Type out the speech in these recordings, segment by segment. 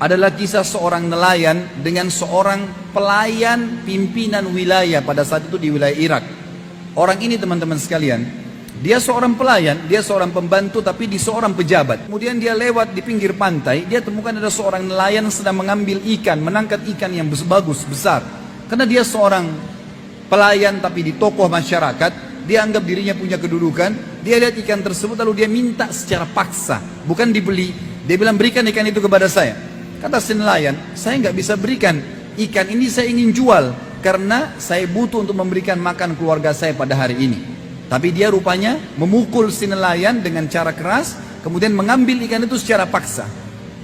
adalah kisah seorang nelayan dengan seorang pelayan pimpinan wilayah pada saat itu di wilayah Irak. Orang ini teman-teman sekalian, dia seorang pelayan, dia seorang pembantu tapi di seorang pejabat. Kemudian dia lewat di pinggir pantai, dia temukan ada seorang nelayan sedang mengambil ikan, menangkap ikan yang bagus, besar. Karena dia seorang pelayan tapi di tokoh masyarakat, dia anggap dirinya punya kedudukan, dia lihat ikan tersebut lalu dia minta secara paksa, bukan dibeli. Dia bilang, berikan ikan itu kepada saya. Kata si nelayan, saya nggak bisa berikan ikan ini, saya ingin jual karena saya butuh untuk memberikan makan keluarga saya pada hari ini. Tapi dia rupanya memukul si nelayan dengan cara keras, kemudian mengambil ikan itu secara paksa.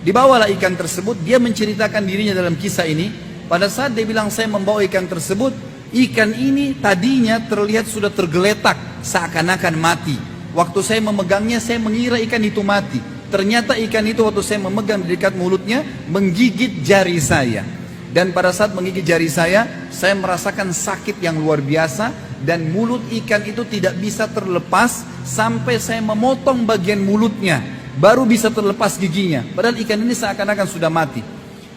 Dibawalah ikan tersebut, dia menceritakan dirinya dalam kisah ini. Pada saat dia bilang saya membawa ikan tersebut, ikan ini tadinya terlihat sudah tergeletak seakan-akan mati. Waktu saya memegangnya, saya mengira ikan itu mati. Ternyata ikan itu waktu saya memegang di dekat mulutnya menggigit jari saya. Dan pada saat menggigit jari saya merasakan sakit yang luar biasa. Dan mulut ikan itu tidak bisa terlepas sampai saya memotong bagian mulutnya, baru bisa terlepas giginya. Padahal ikan ini seakan-akan sudah mati.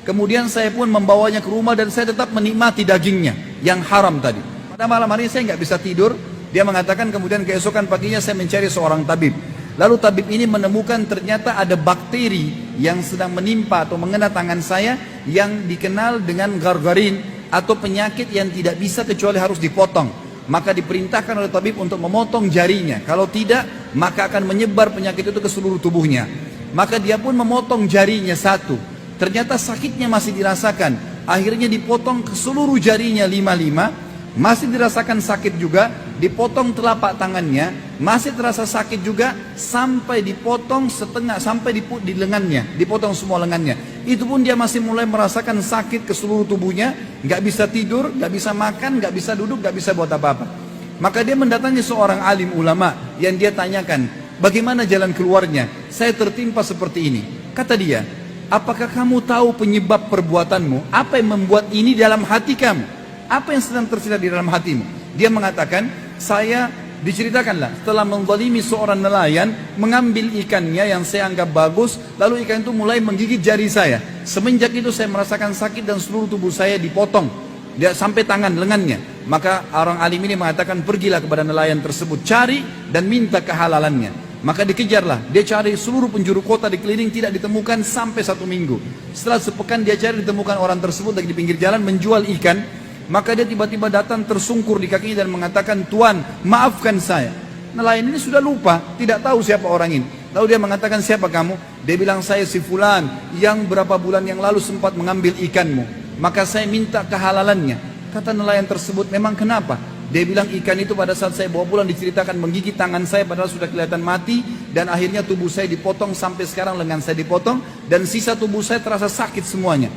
Kemudian saya pun membawanya ke rumah dan saya tetap menikmati dagingnya yang haram tadi. Pada malam hari saya nggak bisa tidur. Dia mengatakan kemudian keesokan paginya saya mencari seorang tabib. Lalu tabib ini menemukan ternyata ada bakteri yang sedang menimpa atau mengena tangan saya yang dikenal dengan gargarin atau penyakit yang tidak bisa kecuali harus dipotong. Maka diperintahkan oleh tabib untuk memotong jarinya. Kalau tidak, maka akan menyebar penyakit itu ke seluruh tubuhnya. Maka dia pun memotong jarinya satu. Ternyata sakitnya masih dirasakan. Akhirnya dipotong ke seluruh jarinya 5-5. Masih dirasakan sakit juga, dipotong telapak tangannya, masih terasa sakit juga, sampai dipotong setengah, sampai di lengannya, dipotong semua lengannya. Itu pun dia masih mulai merasakan sakit ke seluruh tubuhnya, nggak bisa tidur, nggak bisa makan, nggak bisa duduk, nggak bisa buat apa-apa. Maka dia mendatangi seorang alim ulama yang dia tanyakan, bagaimana jalan keluarnya? Saya tertimpa seperti ini. Kata dia, apakah kamu tahu penyebab perbuatanmu? Apa yang membuat ini dalam hati kamu? Apa yang sedang tersirat di dalam hatimu? Dia mengatakan, saya diceritakanlah setelah menzalimi seorang nelayan, mengambil ikannya yang saya anggap bagus, lalu ikan itu mulai menggigit jari saya. Semenjak itu saya merasakan sakit dan seluruh tubuh saya dipotong, dia sampai tangan lengannya. Maka orang alim ini mengatakan, pergilah kepada nelayan tersebut, cari dan minta kehalalannya. Maka dikejarlah, dia cari seluruh penjuru kota, dikeliling, tidak ditemukan sampai 1 minggu. Setelah sepekan dia cari, ditemukan orang tersebut lagi di pinggir jalan menjual ikan. Maka dia tiba-tiba datang tersungkur di kakinya dan mengatakan, Tuan, maafkan saya. Nelayan ini sudah lupa, tidak tahu siapa orang ini. Lalu dia mengatakan, siapa kamu? Dia bilang, saya si fulan yang berapa bulan yang lalu sempat mengambil ikanmu. Maka saya minta kehalalannya. Kata nelayan tersebut, memang kenapa? Dia bilang, ikan itu pada saat saya bawa pulang diceritakan menggigit tangan saya padahal sudah kelihatan mati. Dan akhirnya tubuh saya dipotong, sampai sekarang lengan saya dipotong. Dan sisa tubuh saya terasa sakit semuanya.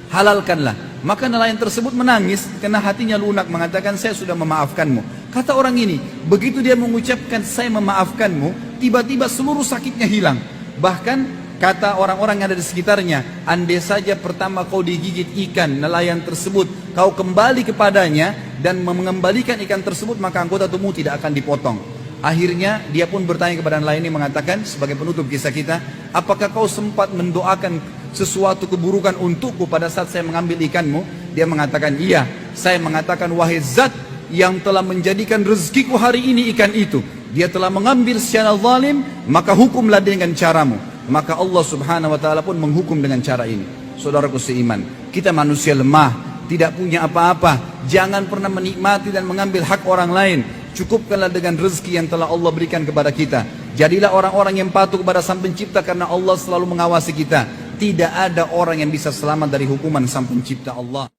Halalkanlah. Maka nelayan tersebut menangis karena hatinya lunak, mengatakan, saya sudah memaafkanmu. Kata orang ini, begitu dia mengucapkan saya memaafkanmu, tiba-tiba seluruh sakitnya hilang. Bahkan kata orang-orang yang ada di sekitarnya, andai saja pertama kau digigit ikan nelayan tersebut, kau kembali kepadanya dan mengembalikan ikan tersebut, maka anggota tubuhmu tidak akan dipotong. Akhirnya dia pun bertanya kepada nelayan ini, mengatakan sebagai penutup kisah kita, apakah kau sempat mendoakan sesuatu keburukan untukku pada saat saya mengambil ikanmu? Dia mengatakan, iya. Saya mengatakan, wahai zat yang telah menjadikan rezekiku hari ini ikan itu, dia telah mengambil secara zalim, maka hukumlah dengan caramu. Maka Allah subhanahu wa ta'ala pun menghukum dengan cara ini. Saudaraku seiman, kita manusia lemah, tidak punya apa-apa. Jangan pernah menikmati dan mengambil hak orang lain. Cukupkanlah dengan rezeki yang telah Allah berikan kepada kita. Jadilah orang-orang yang patuh kepada Sang Pencipta, karena Allah selalu mengawasi kita. Tidak ada orang yang bisa selamat dari hukuman Sang Pencipta Allah.